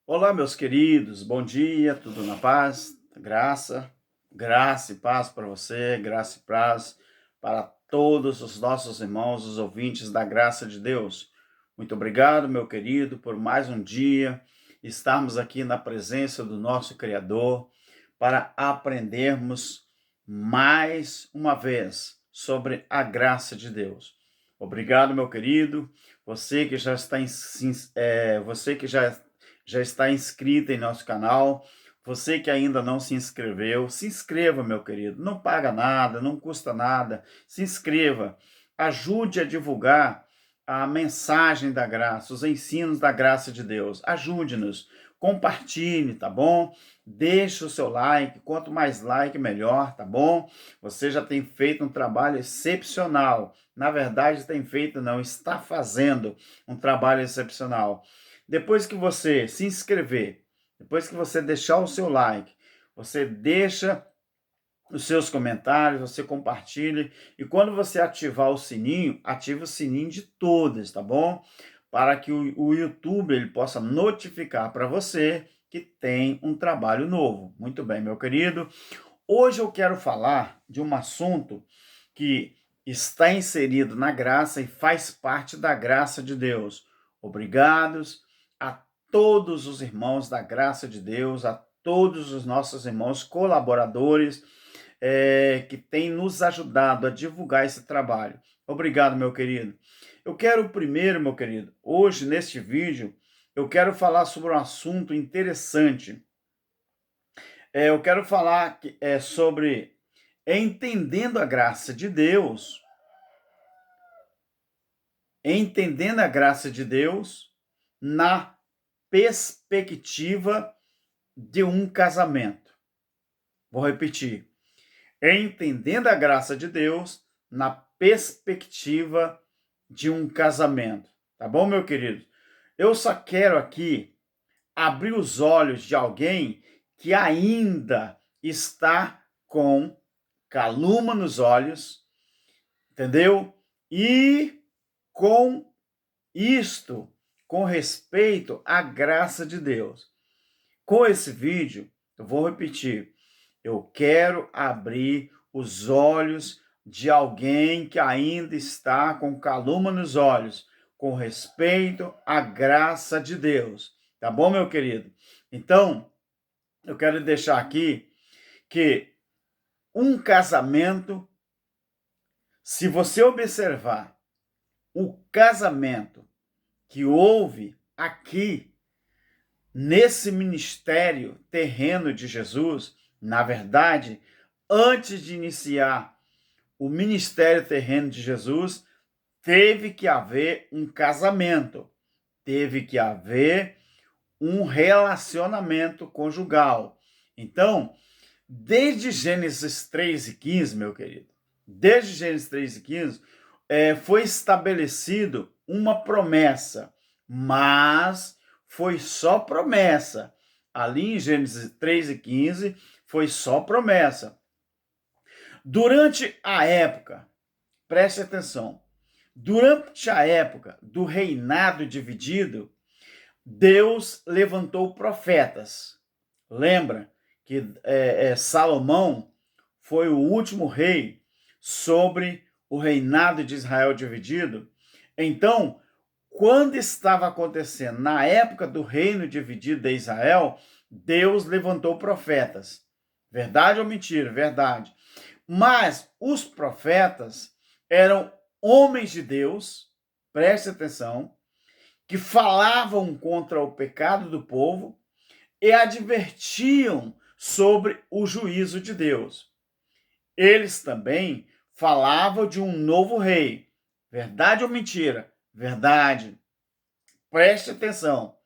Olá, meus queridos, bom dia, tudo na paz, graça e paz para você, graça e paz para todos os nossos irmãos, os ouvintes da graça de Deus. Muito obrigado, meu querido, por mais um dia estarmos aqui na presença do nosso Criador para aprendermos mais uma vez sobre a graça de Deus. Obrigado, meu querido, você que já está você que já está inscrito em nosso canal. Você que ainda não se inscreveu, se inscreva, meu querido. Não paga nada, não custa nada. Se inscreva. Ajude a divulgar a mensagem da graça, os ensinos da graça de Deus. Ajude-nos. Compartilhe, tá bom? Deixe o seu like. Quanto mais like, melhor, tá bom? Você já tem feito um trabalho excepcional. Na verdade, tem feito, não, está fazendo um trabalho excepcional. Depois que você se inscrever, depois que você deixar o seu like, você deixa os seus comentários, você compartilha, e quando você ativar o sininho, ative o sininho de todas, tá bom? Para que o YouTube ele possa notificar para você que tem um trabalho novo. Muito bem, meu querido. Hoje eu quero falar de um assunto que está inserido na graça e faz parte da graça de Deus. Obrigados a todos os irmãos da graça de Deus, a todos os nossos irmãos colaboradores que têm nos ajudado a divulgar esse trabalho. Obrigado, meu querido. Eu quero primeiro, meu querido, hoje neste vídeo, eu quero falar sobre um assunto interessante. Eu quero falar sobre entendendo a graça de Deus, entendendo a graça de Deus na perspectiva de um casamento. Vou repetir. Entendendo a graça de Deus na perspectiva de um casamento. Tá bom, meu querido? Eu só quero aqui abrir os olhos de alguém que ainda está com calúnia nos olhos, entendeu? E com isto, com respeito à graça de Deus. Com esse vídeo, eu vou repetir, eu quero abrir os olhos de alguém que ainda está com calúnia nos olhos, com respeito à graça de Deus. Tá bom, meu querido? Então, eu quero deixar aqui que um casamento, se você observar o casamento que houve aqui nesse ministério terreno de Jesus, na verdade, antes de iniciar o ministério terreno de Jesus, teve que haver um casamento, teve que haver um relacionamento conjugal. Então, desde Gênesis 3:15, meu querido, desde Gênesis 3:15, foi estabelecido uma promessa, mas foi só promessa. Ali em Gênesis 3:15, foi só promessa. Durante a época, preste atenção, durante a época do reinado dividido, Deus levantou profetas. Lembra que Salomão foi o último rei sobre o reinado de Israel dividido? Então, quando estava acontecendo, na época do reino dividido de Israel, Deus levantou profetas. Verdade ou mentira? Verdade. Mas os profetas eram homens de Deus, preste atenção, que falavam contra o pecado do povo e advertiam sobre o juízo de Deus. Eles também falavam de um novo rei. Verdade ou mentira? Verdade. Preste atenção.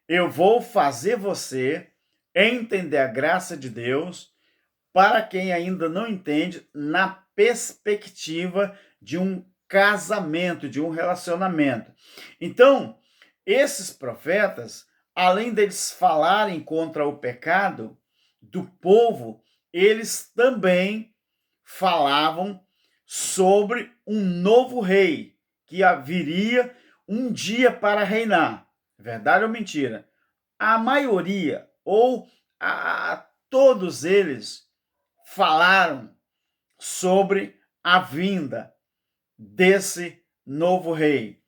Eu vou fazer você entender a graça de Deus para quem ainda não entende na perspectiva de um casamento, de um relacionamento. Então, esses profetas, além deles falarem contra o pecado do povo, eles também falavam sobre um novo rei que viria um dia para reinar. Verdade ou mentira? a maioria, ou todos eles, falaram sobre a vinda desse novo rei,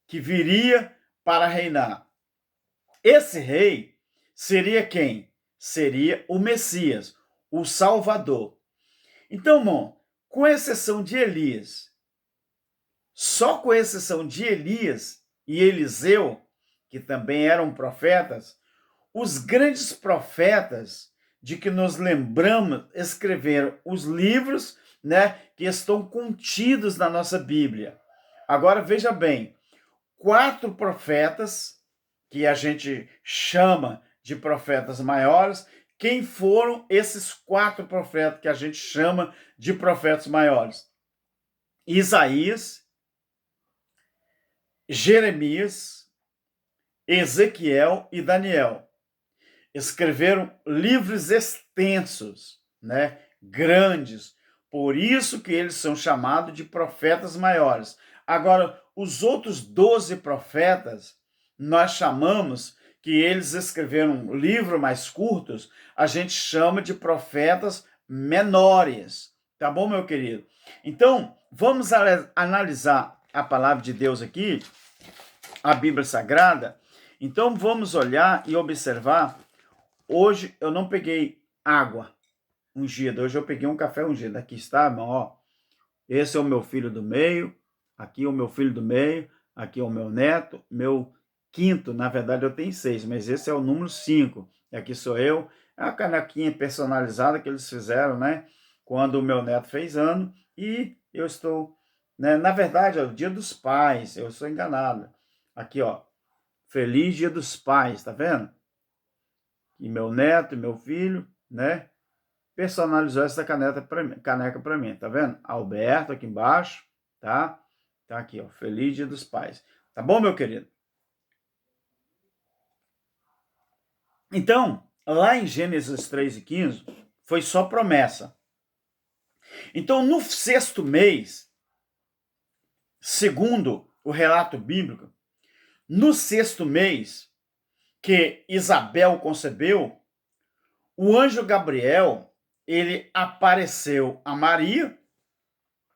que viria para reinar. Esse rei seria quem? Seria o Messias, o Salvador. Então, irmão, com exceção de Elias, só com exceção de Elias e Eliseu, que também eram profetas, os grandes profetas de que nos lembramos escreveram os livros, né, que estão contidos na nossa Bíblia. Agora veja bem, 4 profetas que a gente chama de profetas maiores. Quem foram esses 4 profetas que a gente chama de profetas maiores? Isaías, Jeremias, Ezequiel e Daniel. Escreveram livros extensos, né? Grandes. Por isso que eles são chamados de profetas maiores. Agora, os outros 12 profetas, nós chamamos que eles escreveram livros mais curtos, a gente chama de profetas menores. Tá bom, meu querido? Então, vamos analisar a palavra de Deus aqui, a Bíblia Sagrada. Então, vamos olhar e observar. Hoje eu não peguei água ungida, hoje eu peguei um café ungido. Aqui está, irmão, ó. Esse é o meu filho do meio, aqui é o meu filho do meio, aqui é o meu neto, meu quinto, na verdade eu tenho 6, mas esse é o número 5. E aqui sou eu. É uma canequinha personalizada que eles fizeram, né? Quando o meu neto fez ano, e eu estou, né? Na verdade, é o Dia dos Pais, eu sou enganado. Aqui, ó. Feliz Dia dos Pais, tá vendo? E meu neto e meu filho, né? Personalizou essa caneca para mim, tá vendo? Alberto aqui embaixo, tá? Tá aqui, ó. Feliz Dia dos Pais. Tá bom, meu querido? Então, lá em Gênesis 3:15, foi só promessa. Então, no 6º mês, segundo o relato bíblico, no 6º mês que Isabel concebeu, o anjo Gabriel, ele apareceu a Maria,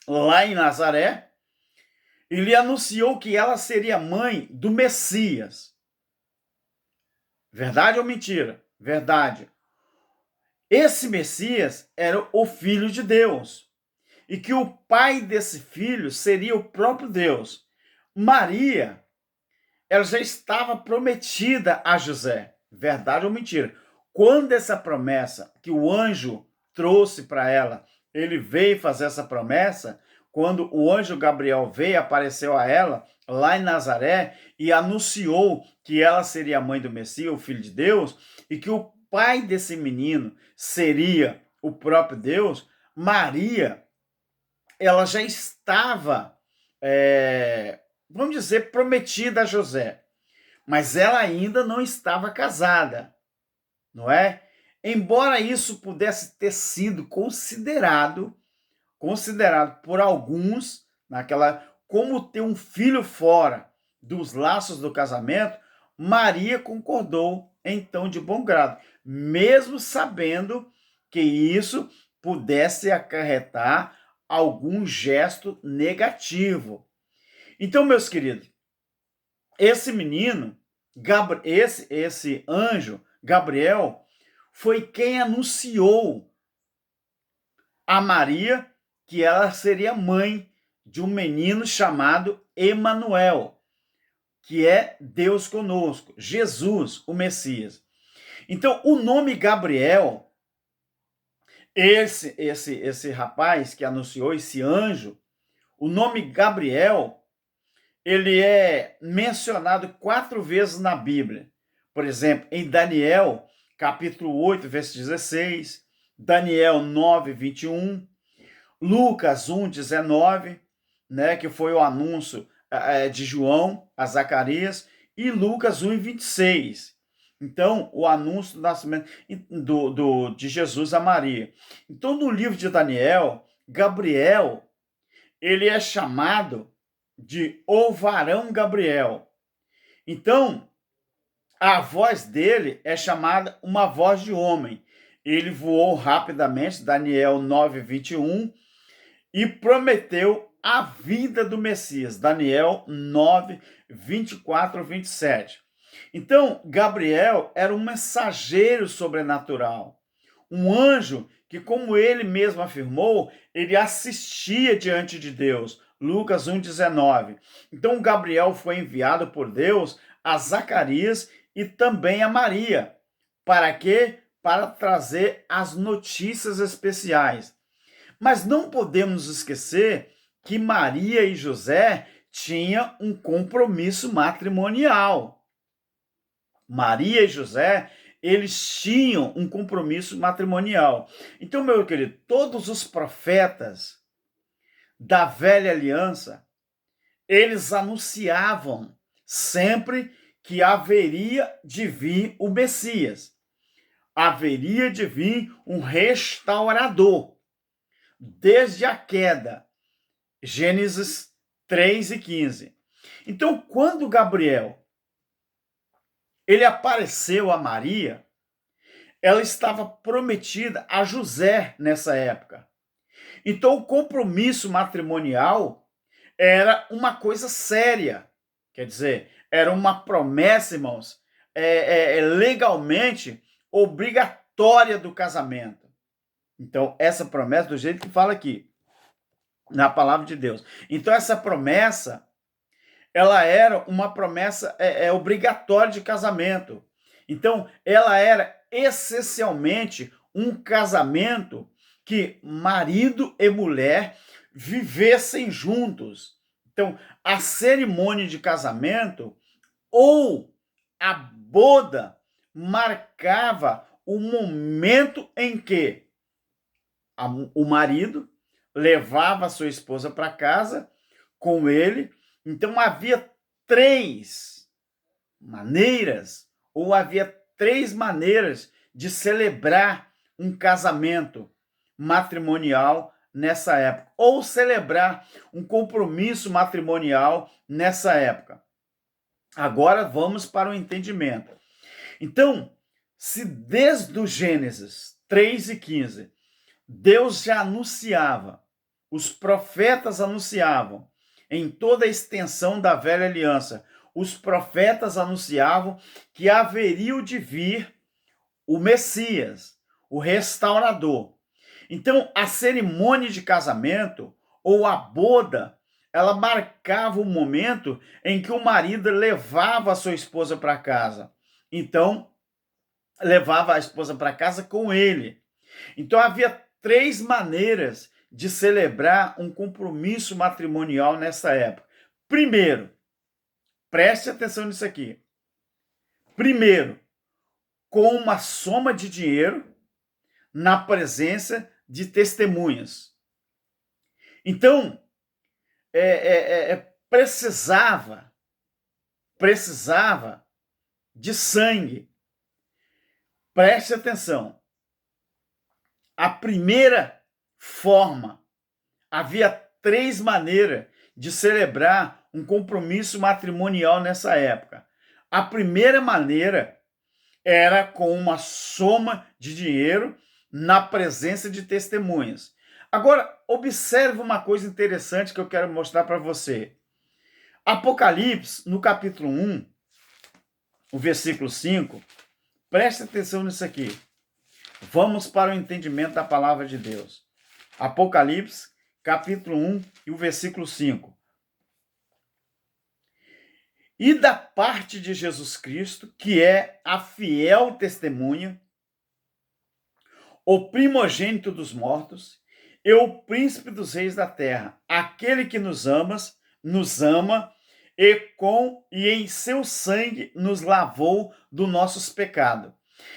lá em Nazaré, e lhe anunciou que ela seria mãe do Messias. Verdade ou mentira? Verdade. Esse Messias era o Filho de Deus, e que o pai desse filho seria o próprio Deus. Maria, ela já estava prometida a José. Verdade ou mentira? Quando essa promessa que o anjo trouxe para ela, ele veio fazer essa promessa, quando o anjo Gabriel veio, apareceu a ela lá em Nazaré e anunciou que ela seria a mãe do Messias, o Filho de Deus, e que o pai desse menino seria o próprio Deus. Maria, ela já estava, vamos dizer, prometida a José, mas ela ainda não estava casada, não é? Embora isso pudesse ter sido considerado por alguns naquela como ter um filho fora dos laços do casamento, Maria concordou então de bom grado, mesmo sabendo que isso pudesse acarretar algum gesto negativo. Então, meus queridos, esse menino, esse anjo, Gabriel, foi quem anunciou a Maria que ela seria mãe de um menino chamado Emanuel, que é Deus conosco, Jesus, o Messias. Então, o nome Gabriel, esse rapaz que anunciou, esse anjo, o nome Gabriel, ele é mencionado 4 vezes na Bíblia. Por exemplo, em Daniel, capítulo 8, verso 16, Daniel 9, 21, Lucas 1, 19, né, que foi o anúncio de João a Zacarias, e Lucas 1, 26. Então, o anúncio do nascimento de Jesus a Maria. Então, no livro de Daniel, Gabriel, ele é chamado de o varão Gabriel. Então, A voz dele é chamada uma voz de homem. Ele voou rapidamente, Daniel 9:21, e prometeu a vinda do Messias, Daniel 9:24-27. Então, Gabriel era um mensageiro sobrenatural, um anjo que, como ele mesmo afirmou, ele assistia diante de Deus, Lucas 1:19. Então, Gabriel foi enviado por Deus a Zacarias e também a Maria. Para quê? Para trazer as notícias especiais. Mas não podemos esquecer que Maria e José tinham um compromisso matrimonial. Maria e José, eles tinham um compromisso matrimonial. Então, meu querido, todos os profetas da velha aliança, eles anunciavam sempre que haveria de vir o Messias. Haveria de vir um restaurador. Desde a queda, Gênesis 3:15. Então, quando Gabriel ele apareceu a Maria, ela estava prometida a José nessa época. Então, o compromisso matrimonial era uma coisa séria. Quer dizer, era uma promessa, irmãos, legalmente obrigatória do casamento. Então, essa promessa, do jeito que fala aqui, na palavra de Deus. Então, essa promessa, ela era uma promessa obrigatória de casamento. Então, ela era essencialmente um casamento que marido e mulher vivessem juntos. Então, a cerimônia de casamento ou a boda marcava o momento em que o marido levava a sua esposa para casa com ele. Então havia três maneiras de celebrar um casamento matrimonial nessa época, ou celebrar um compromisso matrimonial nessa época. Agora vamos para o entendimento. Então, se desde o Gênesis 3:15 Deus já anunciava, os profetas anunciavam, em toda a extensão da velha aliança, os profetas anunciavam que haveria de vir o Messias, o restaurador. Então, a cerimônia de casamento ou a boda, ela marcava o momento em que o marido levava a sua esposa para casa. Então, levava a esposa para casa com ele. Então, havia três maneiras de celebrar um compromisso matrimonial nessa época. Primeiro, preste atenção nisso aqui. Primeiro, com uma soma de dinheiro na presença de testemunhas. Então, precisava de sangue. Preste atenção. A primeira forma, havia três maneiras de celebrar um compromisso matrimonial nessa época. A primeira maneira era com uma soma de dinheiro na presença de testemunhas. Agora, observe uma coisa interessante que eu quero mostrar para você. Apocalipse, no capítulo 1, o versículo 5, preste atenção nisso aqui. Vamos para o entendimento da palavra de Deus. Apocalipse, capítulo 1 e o versículo 5. E da parte de Jesus Cristo, que é a fiel testemunha, o primogênito dos mortos, e o príncipe dos reis da terra, aquele que nos ama e em seu sangue nos lavou dos nossos pecados.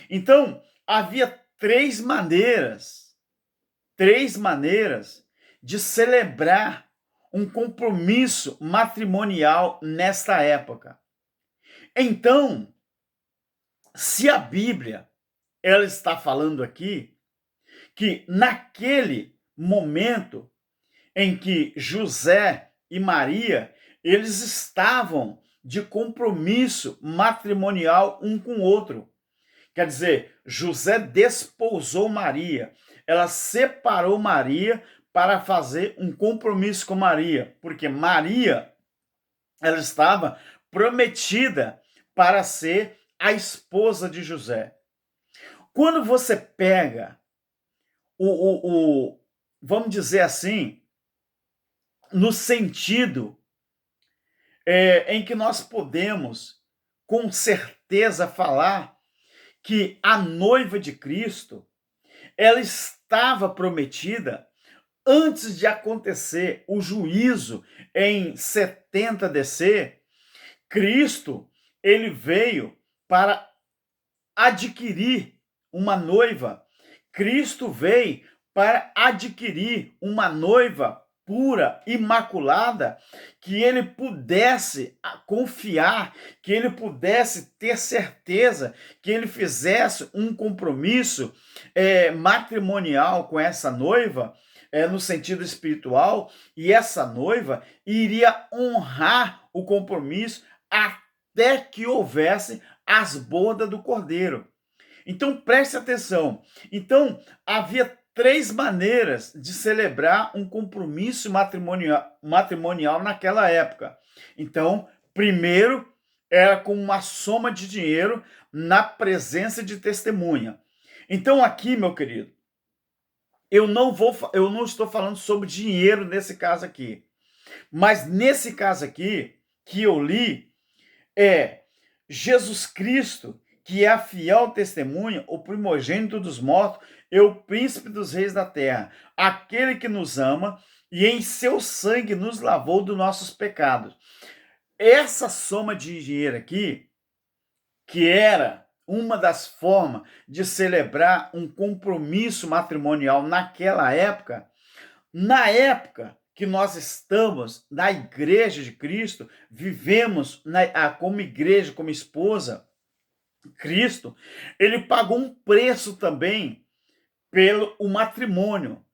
Então, havia três maneiras de celebrar um compromisso matrimonial nesta época. Então, se a Bíblia ela está falando aqui que naquele momento em que José e Maria eles estavam de compromisso matrimonial um com o outro. Quer dizer, José desposou Maria. Ela separou Maria para fazer um compromisso com Maria, porque Maria, ela estava prometida para ser a esposa de José. Quando você pega vamos dizer assim, no sentido em que nós podemos com certeza falar que a noiva de Cristo, ela estava prometida antes de acontecer o juízo em 70 DC. Cristo, ele veio para adquirir uma noiva. Cristo veio para adquirir uma noiva pura, imaculada, que ele pudesse confiar, que ele pudesse ter certeza, que ele fizesse um compromisso matrimonial com essa noiva, no sentido espiritual, e essa noiva iria honrar o compromisso até que houvesse as bodas do Cordeiro. Então, preste atenção. Então, havia 3 maneiras de celebrar um compromisso matrimonial naquela época. Então, primeiro, era com uma soma de dinheiro na presença de testemunha. Então, aqui, meu querido, eu não estou falando sobre dinheiro nesse caso aqui. Mas nesse caso aqui, que eu li, é Jesus Cristo, que é a fiel testemunha, o primogênito dos mortos, e o príncipe dos reis da terra, aquele que nos ama e em seu sangue nos lavou dos nossos pecados. Essa soma de dinheiro aqui, que era uma das formas de celebrar um compromisso matrimonial naquela época, na época que nós estamos na igreja de Cristo, vivemos como igreja, como esposa, Cristo, ele pagou um preço também pelo matrimônio,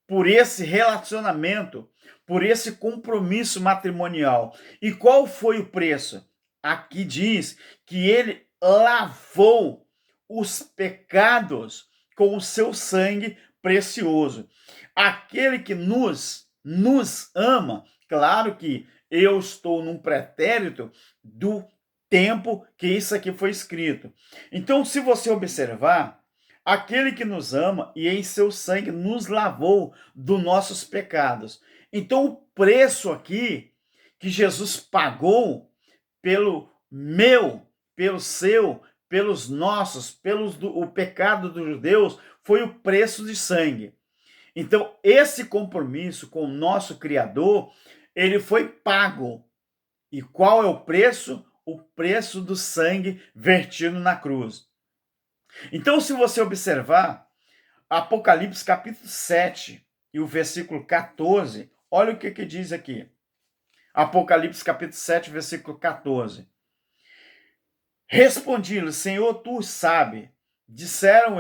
por esse relacionamento, por esse compromisso matrimonial. E qual foi o preço? Aqui diz que ele lavou os pecados com o seu sangue precioso. Aquele que nos ama, claro que eu estou num pretérito do tempo que isso aqui foi escrito. Então, se você observar, aquele que nos ama e em seu sangue nos lavou dos nossos pecados. Então, o preço aqui que Jesus pagou pelo meu, pelo seu, pelos nossos, o pecado dos judeus, foi o preço de sangue. Então, esse compromisso com o nosso Criador, ele foi pago. E qual é o preço? O preço do sangue vertido na cruz. Então, se você observar, Apocalipse capítulo 7 e o versículo 14, olha o que diz aqui. Apocalipse capítulo 7, versículo 14. Respondi-lhe, Senhor, tu sabe. Disseram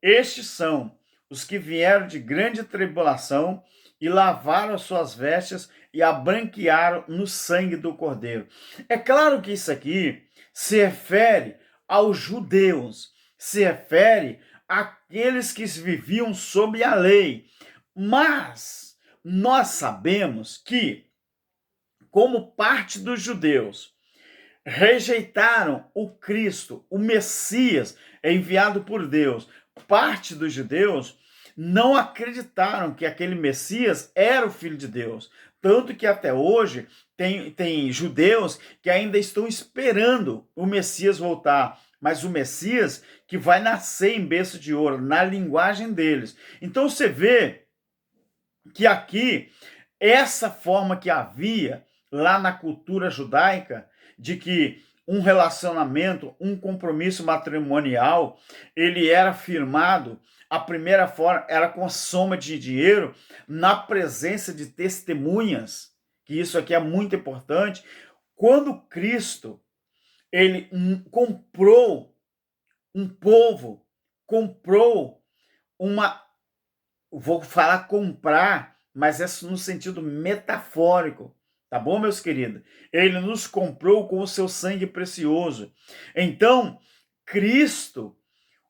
estes são os que vieram de grande tribulação e lavaram as suas vestes e a branquearam no sangue do Cordeiro. É claro que isso aqui se refere aos judeus, se refere àqueles que viviam sob a lei. Mas nós sabemos que, como parte dos judeus, rejeitaram o Cristo, o Messias enviado por Deus. Parte dos judeus não acreditaram que aquele Messias era o Filho de Deus. Tanto que até hoje tem judeus que ainda estão esperando o Messias voltar. Mas o Messias que vai nascer em berço de ouro, na linguagem deles. Então você vê que aqui, essa forma que havia lá na cultura judaica, de que um relacionamento, um compromisso matrimonial, ele era firmado, a primeira forma era com a soma de dinheiro, na presença de testemunhas, que isso aqui é muito importante. Quando Cristo, ele comprou um povo, comprou vou falar comprar, mas é no sentido metafórico, Tá bom, meus queridos? Ele nos comprou com o seu sangue precioso. Então, Cristo,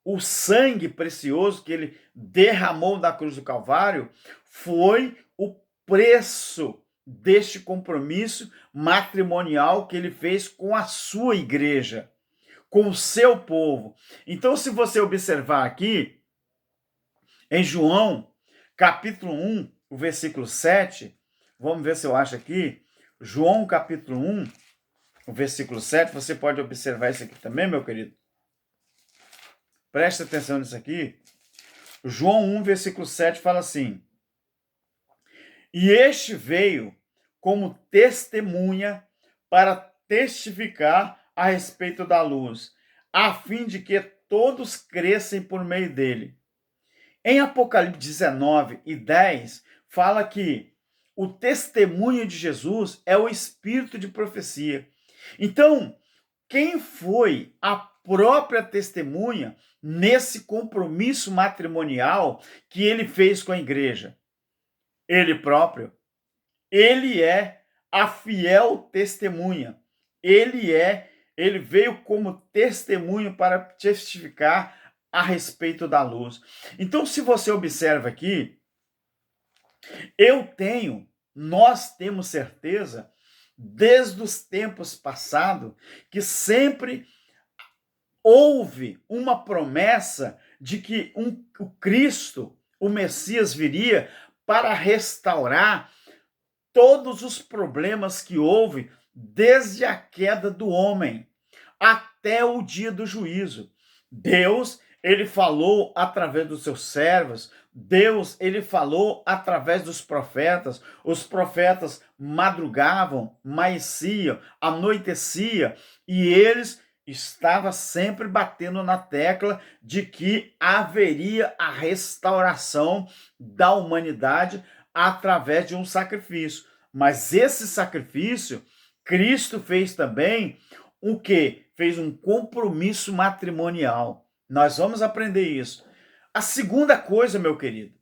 o sangue precioso que ele derramou na cruz do Calvário, foi o preço deste compromisso matrimonial que ele fez com a sua igreja, com o seu povo. Então, se você observar aqui, em João, capítulo 1, o versículo 7, vamos ver se eu acho aqui, João, capítulo 1, o versículo 7, você pode observar isso aqui também, meu querido. Preste atenção nisso aqui. João 1, versículo 7 fala assim: E este veio como testemunha para testificar a respeito da luz, a fim de que todos crescem por meio dele. Em Apocalipse 19 e 10, fala que o testemunho de Jesus é o espírito de profecia. Então, quem foi a própria testemunha nesse compromisso matrimonial que ele fez com a igreja? Ele próprio. Ele é a fiel testemunha. Ele veio como testemunho para testificar a respeito da luz. Então, se você observa aqui, nós temos certeza, desde os tempos passados, que sempre houve uma promessa de que o Cristo, o Messias, viria para restaurar todos os problemas que houve desde a queda do homem até o dia do juízo. Deus, ele falou através dos seus servos, Deus, ele falou através dos profetas. Os profetas madrugavam, amanheciam, anoitecia, e eles estavam sempre batendo na tecla de que haveria a restauração da humanidade através de um sacrifício. Mas esse sacrifício, Cristo fez também o quê? Fez um compromisso matrimonial. Nós vamos aprender isso. A segunda coisa, meu querido,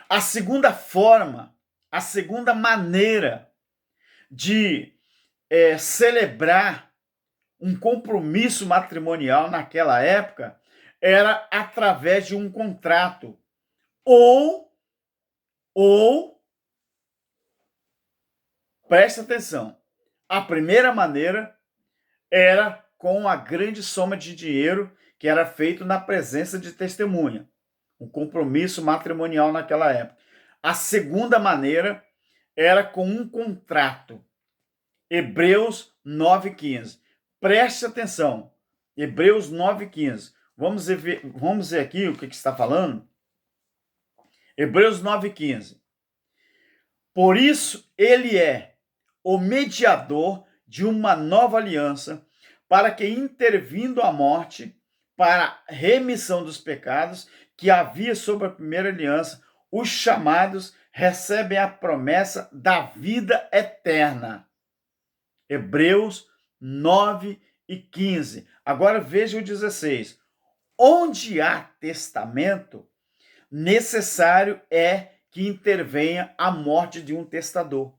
a segunda forma, a segunda maneira de celebrar um compromisso matrimonial naquela época era através de um contrato. Ou presta atenção, a primeira maneira era com a grande soma de dinheiro que era feito na presença de testemunha, um compromisso matrimonial naquela época. A segunda maneira era com um contrato. Hebreus 9:15. Preste atenção. Hebreus 9:15. Vamos ver aqui o que está falando. Hebreus 9:15. Por isso ele é o mediador de uma nova aliança, para que, intervindo a morte, para remissão dos pecados que havia sobre a primeira aliança, os chamados recebem a promessa da vida eterna. Hebreus 9:15. Agora veja o 16. Onde há testamento, necessário é que intervenha a morte de um testador.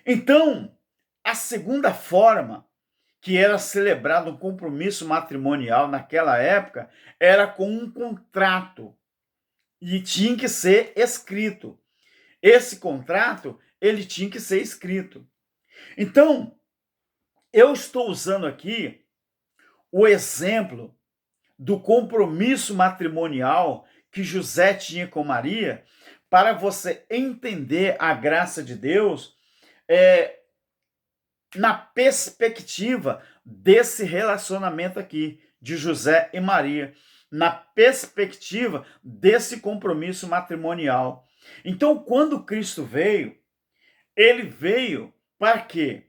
Então, a segunda forma que era celebrado um compromisso matrimonial naquela época era com um contrato e tinha que ser escrito. Esse contrato, ele tinha que ser escrito. Então, eu estou usando aqui o exemplo do compromisso matrimonial que José tinha com Maria, para você entender a graça de Deus na perspectiva desse relacionamento aqui de José e Maria, na perspectiva desse compromisso matrimonial. Então, quando Cristo veio, ele veio para quê?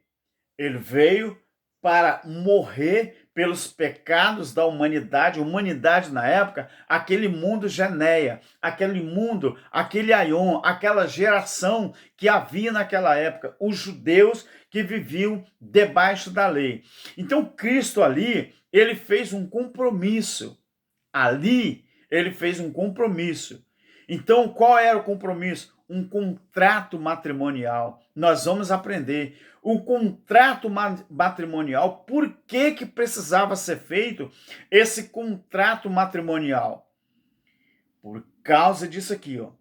Ele veio para morrer pelos pecados da humanidade. Humanidade na época, aquele mundo genéia, aquele mundo, aquele aion, aquela geração que havia naquela época, os judeus que viviam debaixo da lei. Então Cristo ali, ele fez um compromisso. Ali, ele fez um compromisso. Então, qual era o compromisso? um contrato matrimonial. Nós vamos aprender o contrato matrimonial, por que precisava ser feito esse contrato matrimonial? Por causa disso aqui, ó.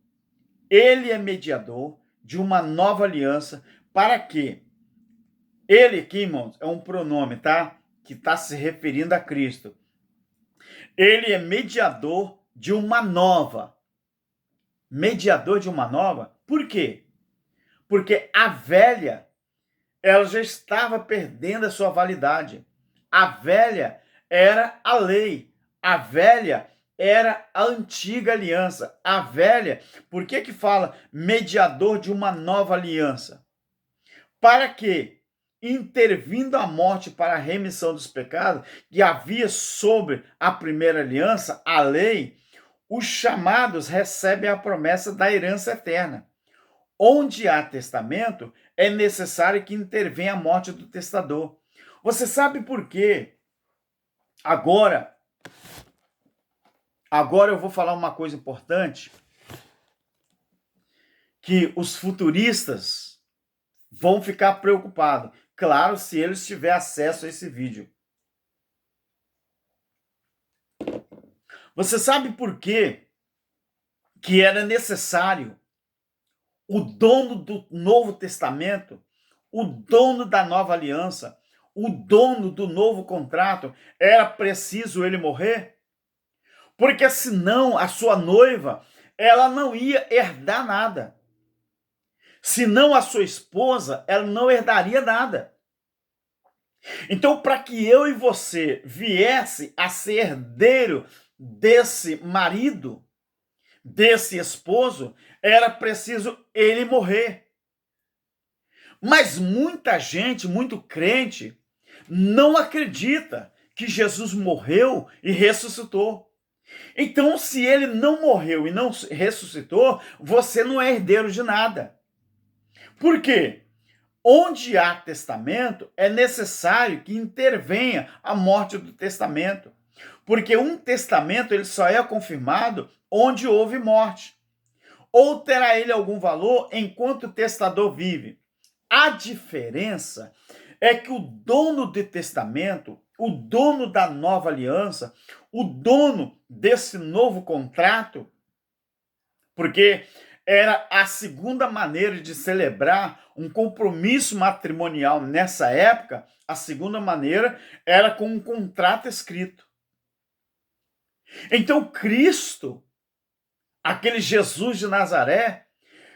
Ele é mediador de uma nova aliança para quê? Ele aqui, irmãos, é um pronome, tá? Que está se referindo a Cristo. Ele é mediador de uma nova. Mediador de uma nova? Por quê? Porque a velha, ela já estava perdendo a sua validade. A velha era a lei. A velha era a antiga aliança. A velha, por que fala mediador de uma nova aliança? Para que, intervindo a morte para a remissão dos pecados, que havia sobre a primeira aliança, a lei, os chamados recebem a promessa da herança eterna. Onde há testamento, é necessário que intervenha a morte do testador. Você sabe por quê? Agora eu vou falar uma coisa importante, que os futuristas vão ficar preocupados. Claro, se eles tiverem acesso a esse vídeo. Você sabe por quê que era necessário o dono do Novo Testamento, o dono da Nova Aliança, o dono do novo contrato, era preciso ele morrer? Porque senão a sua noiva, ela não ia herdar nada. Senão a sua esposa, ela não herdaria nada. Então, para que eu e você viesse a ser herdeiro desse marido, desse esposo, era preciso ele morrer. Mas muita gente, muito crente, não acredita que Jesus morreu e ressuscitou. Então, se ele não morreu e não ressuscitou, você não é herdeiro de nada. Por quê? Onde há testamento, é necessário que intervenha a morte do testamento. Porque um testamento ele só é confirmado onde houve morte. Ou terá ele algum valor enquanto o testador vive. A diferença é que o dono do testamento, o dono da nova aliança, o dono desse novo contrato, porque era a segunda maneira de celebrar um compromisso matrimonial nessa época, a segunda maneira era com um contrato escrito. Então Cristo, aquele Jesus de Nazaré,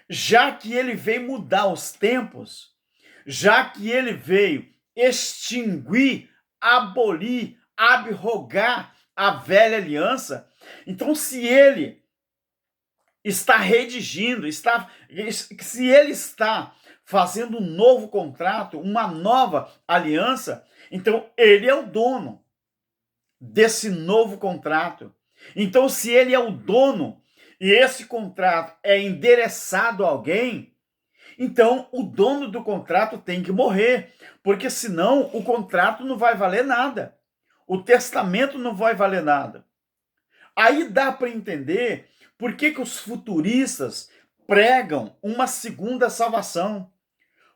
já que ele veio mudar os tempos, já que ele veio extinguir, abolir, abrogar a velha aliança, então se ele está redigindo, se ele está fazendo um novo contrato, uma nova aliança, então ele é o dono desse novo contrato. Então, se ele é o dono e esse contrato é endereçado a alguém, então o dono do contrato tem que morrer, porque senão o contrato não vai valer nada. O testamento não vai valer nada. Aí dá para entender por que os futuristas pregam uma segunda salvação.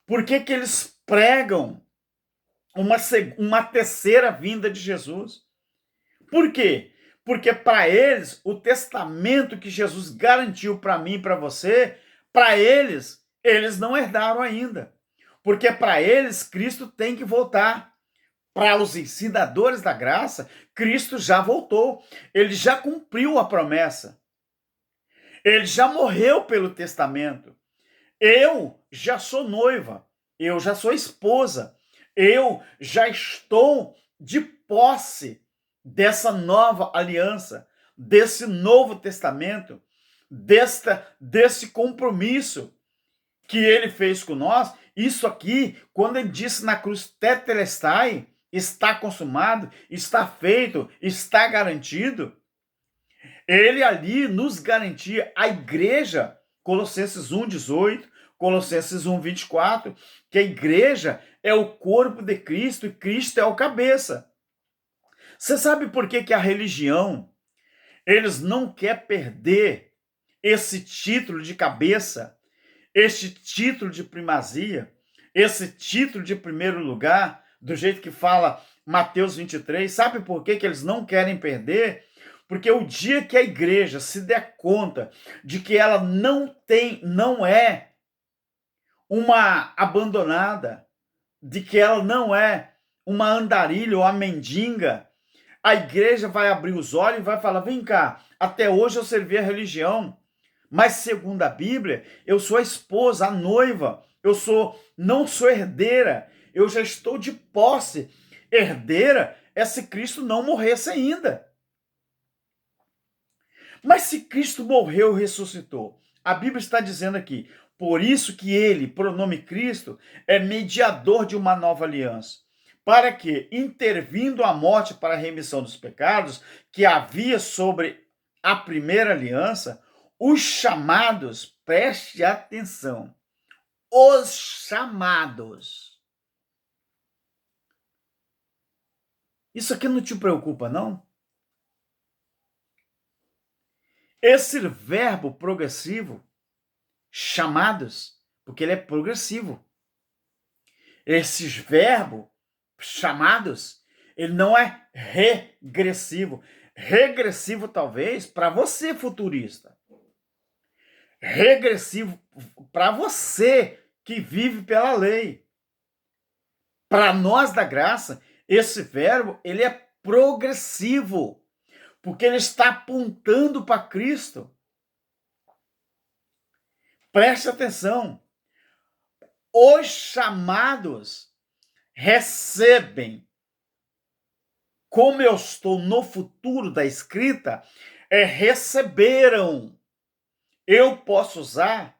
Por que eles pregam uma terceira vinda de Jesus? Por quê? Porque para eles, o testamento que Jesus garantiu para mim e para você, para eles não herdaram ainda. Porque para eles, Cristo tem que voltar. Para os ensinadores da graça, Cristo já voltou. Ele já cumpriu a promessa. Ele já morreu pelo testamento. Eu já sou noiva. Eu já sou esposa. Eu já estou de posse dessa nova aliança, desse novo testamento, desse compromisso que ele fez com nós. Isso aqui, quando ele disse na cruz, tetelestai, está consumado, está feito, está garantido, ele ali nos garantia, a igreja, Colossenses 1,18, Colossenses 1,24, que a igreja é o corpo de Cristo e Cristo é o cabeça. Você sabe por que a religião, eles não querem perder esse título de cabeça? este título de primazia, esse título de primeiro lugar, do jeito que fala Mateus 23, sabe por que eles não querem perder? Porque o dia que a igreja se der conta de que ela não é uma abandonada, de que ela não é uma andarilha ou uma mendiga, a igreja vai abrir os olhos e vai falar: vem cá, até hoje eu servi a religião, mas segundo a Bíblia, eu sou a esposa, a noiva, não sou herdeira, eu já estou de posse. Herdeira é se Cristo não morresse ainda. Mas se Cristo morreu e ressuscitou, a Bíblia está dizendo aqui, por isso que ele, pronome Cristo, é mediador de uma nova aliança, para que, intervindo a morte para a remissão dos pecados que havia sobre a primeira aliança, os chamados, preste atenção, os chamados. Isso aqui não te preocupa, não? Esse verbo progressivo, chamados, porque ele é progressivo. Esses verbos, chamados, ele não é regressivo. Regressivo, talvez, para você, futurista. Regressivo para você que vive pela lei. Para nós da graça, esse verbo, ele é progressivo, porque ele está apontando para Cristo. Preste atenção. Os chamados recebem, como eu estou no futuro da escrita, receberam. Eu posso usar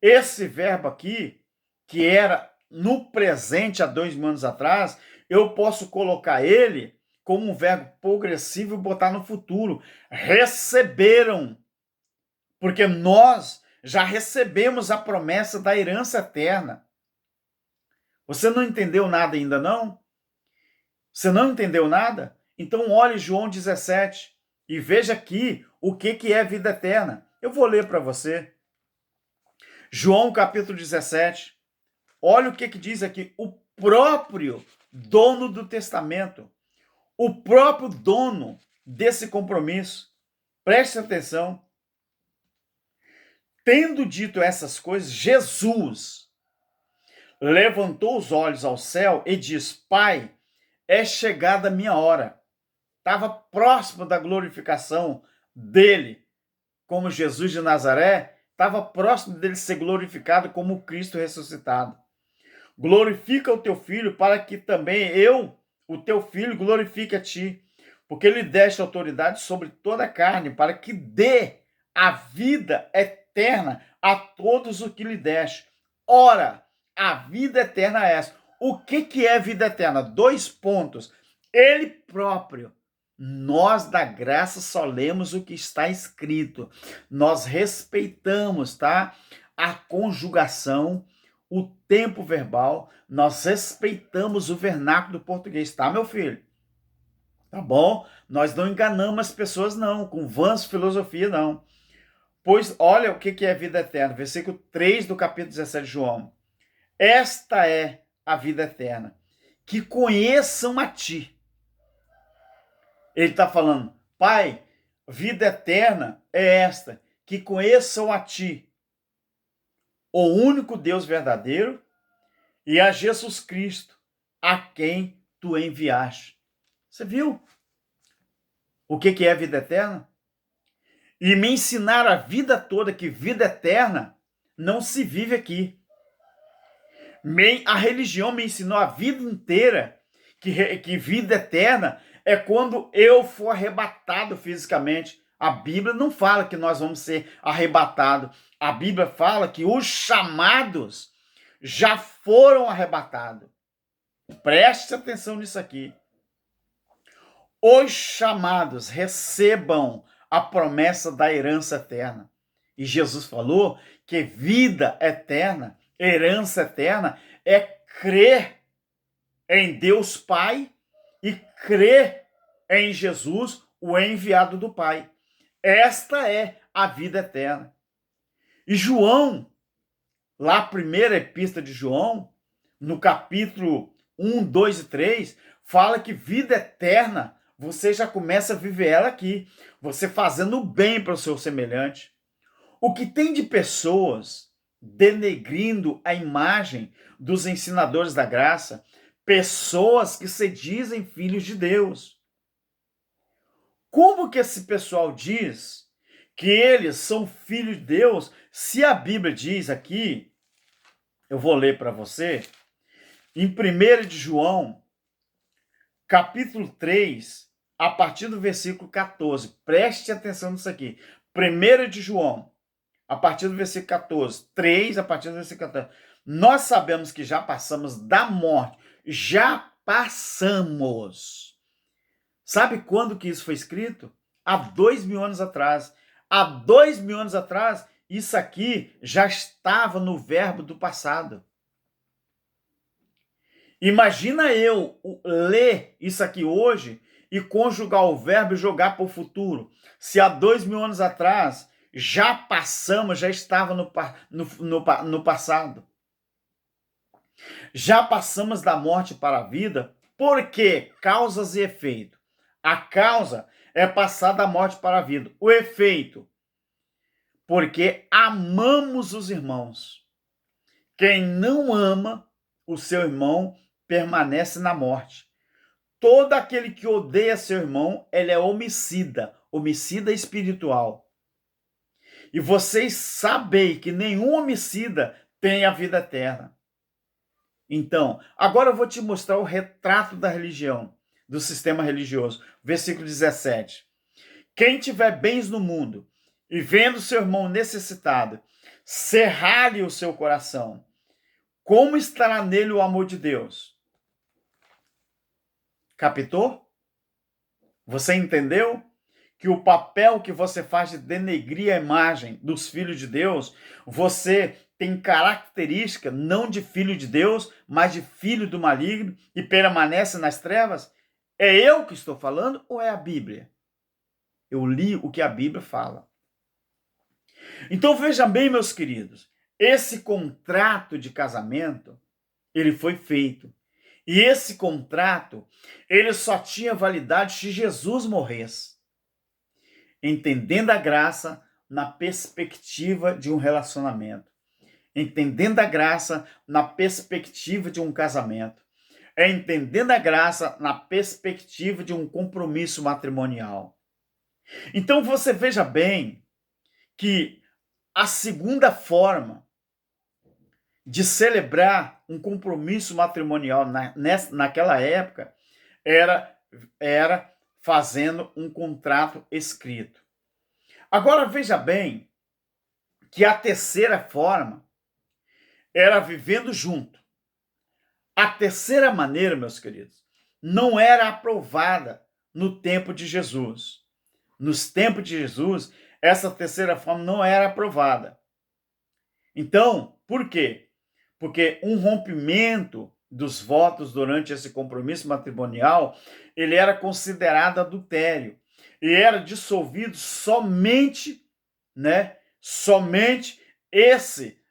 esse verbo aqui, que era no presente há 2.000 anos atrás, eu posso colocar ele como um verbo progressivo e botar no futuro. Receberam. Porque nós já recebemos a promessa da herança eterna. Você não entendeu nada ainda, não? Você não entendeu nada? Então olhe João 17 e veja aqui o que é vida eterna. Eu vou ler para você. João capítulo 17. Olha o que diz aqui. O próprio dono do testamento, o próprio dono desse compromisso. Preste atenção. Tendo dito essas coisas, Jesus levantou os olhos ao céu e diz: Pai, é chegada a minha hora. Estava próximo da glorificação dele, como Jesus de Nazaré, estava próximo dele ser glorificado como Cristo ressuscitado. Glorifica o teu filho para que também eu, o teu filho, glorifique a ti, porque lhe deste autoridade sobre toda a carne, para que dê a vida eterna a todos os que lhe deste. Ora, a vida eterna é essa. O que é vida eterna? 2 pontos. Ele próprio. Nós da graça só lemos o que está escrito. Nós respeitamos, tá? A conjugação, o tempo verbal, nós respeitamos o vernáculo do português, tá, meu filho? Tá bom? Nós não enganamos as pessoas, não, com vãs filosofia, não. Pois olha o que é vida eterna, versículo 3 do capítulo 17 de João. Esta é a vida eterna, que conheçam a ti. Ele está falando, Pai, vida eterna é esta, que conheçam a ti, o único Deus verdadeiro, e a Jesus Cristo, a quem tu enviaste. Você viu o que é vida eterna? E me ensinaram a vida toda que vida eterna não se vive aqui. A religião me ensinou a vida inteira que vida eterna é quando eu for arrebatado fisicamente. A Bíblia não fala que nós vamos ser arrebatados. A Bíblia fala que os chamados já foram arrebatados. Preste atenção nisso aqui. Os chamados recebam a promessa da herança eterna. E Jesus falou que vida eterna, herança eterna, é crer em Deus Pai e crer em Jesus, o enviado do Pai. Esta é a vida eterna. E João lá a primeira epístola de João, no capítulo 1, 2 e 3, fala que vida eterna, você já começa a viver ela aqui, você fazendo o bem para o seu semelhante. O que tem de pessoas denegrindo a imagem dos ensinadores da graça, pessoas que se dizem filhos de Deus. Como que esse pessoal diz que eles são filhos de Deus, se a Bíblia diz aqui, eu vou ler para você, em 1 de João, capítulo 3, a partir do versículo 14. Preste atenção nisso aqui. 1 de João, a partir do versículo 14. 3, a partir do versículo 14. Nós sabemos que já passamos da morte. Já passamos. Sabe quando que isso foi escrito? Há 2.000 anos atrás. Há 2.000 anos atrás, isso aqui já estava no verbo do passado. Imagina eu ler isso aqui hoje e conjugar o verbo e jogar para o futuro. Se há 2.000 anos atrás já passamos, já estava no passado. Já passamos da morte para a vida, por quê? Causas e efeito. A causa é passar da morte para a vida. O efeito, porque amamos os irmãos. Quem não ama o seu irmão permanece na morte. Todo aquele que odeia seu irmão, ele é homicida espiritual. E vocês sabem que nenhum homicida tem a vida eterna. Então, agora eu vou te mostrar o retrato da religião, do sistema religioso. Versículo 17. Quem tiver bens no mundo e vendo seu irmão necessitado, cerrar-lhe o seu coração, como estará nele o amor de Deus? Captou? Você entendeu? Que o papel que você faz de denegrir a imagem dos filhos de Deus, você tem característica não de filho de Deus, mas de filho do maligno e permanece nas trevas? É eu que estou falando ou é a Bíblia? Eu li o que a Bíblia fala. Então veja bem, meus queridos, esse contrato de casamento, ele foi feito. E esse contrato, ele só tinha validade se Jesus morresse. Entendendo a graça na perspectiva de um relacionamento. Entendendo a graça na perspectiva de um casamento. Entendendo a graça na perspectiva de um compromisso matrimonial. Então você veja bem que a segunda forma de celebrar um compromisso matrimonial naquela época era fazendo um contrato escrito. Agora veja bem que a terceira forma era vivendo junto. A terceira maneira, meus queridos, não era aprovada no tempo de Jesus. Nos tempos de Jesus, essa terceira forma não era aprovada. Então, por quê? Porque um rompimento dos votos durante esse compromisso matrimonial, ele era considerado adultério e era dissolvido somente, somente esse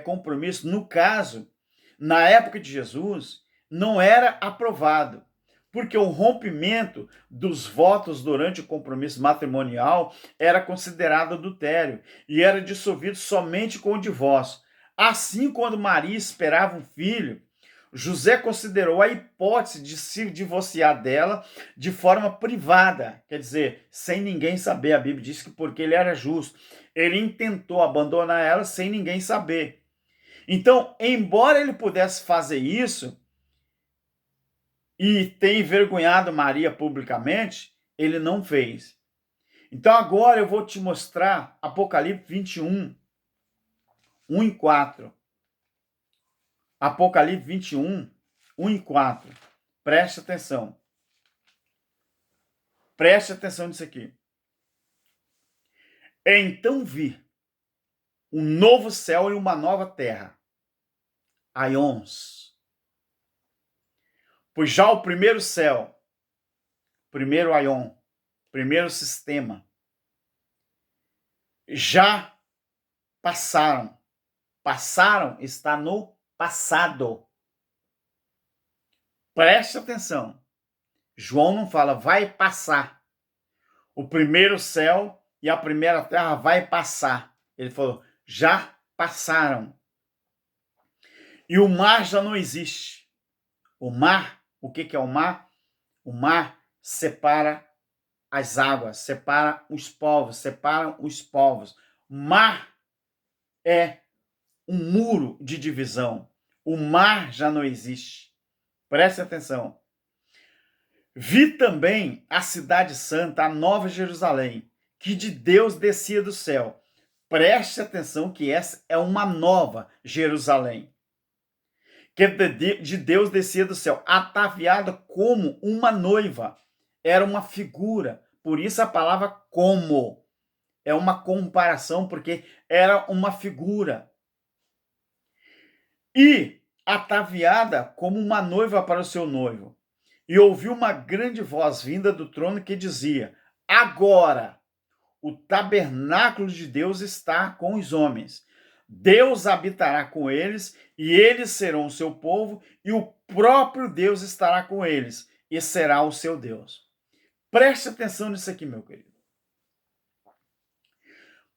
compromisso. No caso, na época de Jesus, não era aprovado, porque o rompimento dos votos durante o compromisso matrimonial era considerado adultério e era dissolvido somente com o divórcio. Assim, quando Maria esperava um filho, José considerou a hipótese de se divorciar dela de forma privada, quer dizer, sem ninguém saber. A Bíblia diz que porque ele era justo, ele intentou abandonar ela sem ninguém saber. Então, embora ele pudesse fazer isso e ter envergonhado Maria publicamente, ele não fez. Então agora eu vou te mostrar Apocalipse 21, 1 e 4. Apocalipse 21, 1 e 4. Preste atenção. Preste atenção nisso aqui. Então vi um novo céu e uma nova terra. Aions. Pois já o primeiro céu, primeiro aion, primeiro sistema, já passaram. Passaram está no passado. Preste atenção. João não fala vai passar. O primeiro céu e a primeira terra vai passar. Ele falou, já passaram. E o mar já não existe. O mar, o que é o mar? O mar separa as águas, separa os povos, separa os povos. Mar é um muro de divisão. O mar já não existe. Preste atenção. Vi também a cidade santa, a Nova Jerusalém, que de Deus descia do céu. Preste atenção que essa é uma nova Jerusalém, que de Deus descia do céu, ataviada como uma noiva. Era uma figura, por isso a palavra como. É uma comparação, porque era uma figura. E ataviada como uma noiva para o seu noivo. E ouviu uma grande voz vinda do trono que dizia, agora o tabernáculo de Deus está com os homens. Deus habitará com eles, e eles serão o seu povo, e o próprio Deus estará com eles, e será o seu Deus. Preste atenção nisso aqui, meu querido.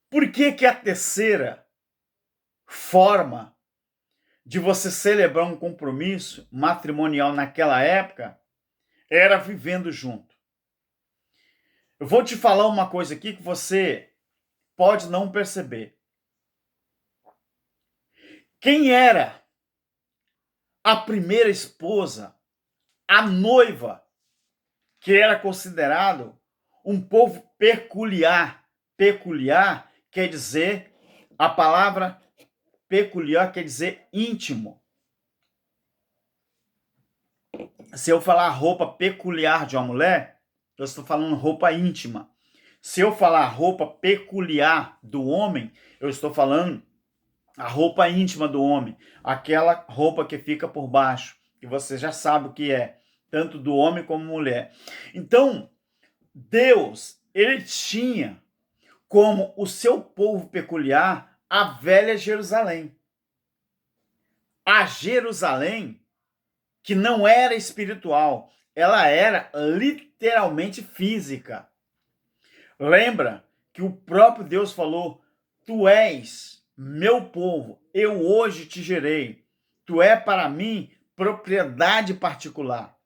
Por que a terceira forma de você celebrar um compromisso matrimonial naquela época era vivendo junto? Eu vou te falar uma coisa aqui que você pode não perceber. Quem era a primeira esposa, a noiva, que era considerado um povo peculiar? Peculiar quer dizer, a palavra peculiar quer dizer íntimo. Se eu falar roupa peculiar de uma mulher, eu estou falando roupa íntima. Se eu falar roupa peculiar do homem, eu estou falando a roupa íntima do homem, aquela roupa que fica por baixo, que você já sabe o que é, tanto do homem como mulher. Então, Deus, ele tinha como o seu povo peculiar a velha Jerusalém. A Jerusalém que não era espiritual, ela era literalmente física. Lembra que o próprio Deus falou, tu és meu povo, eu hoje te gerei, tu é para mim propriedade particular,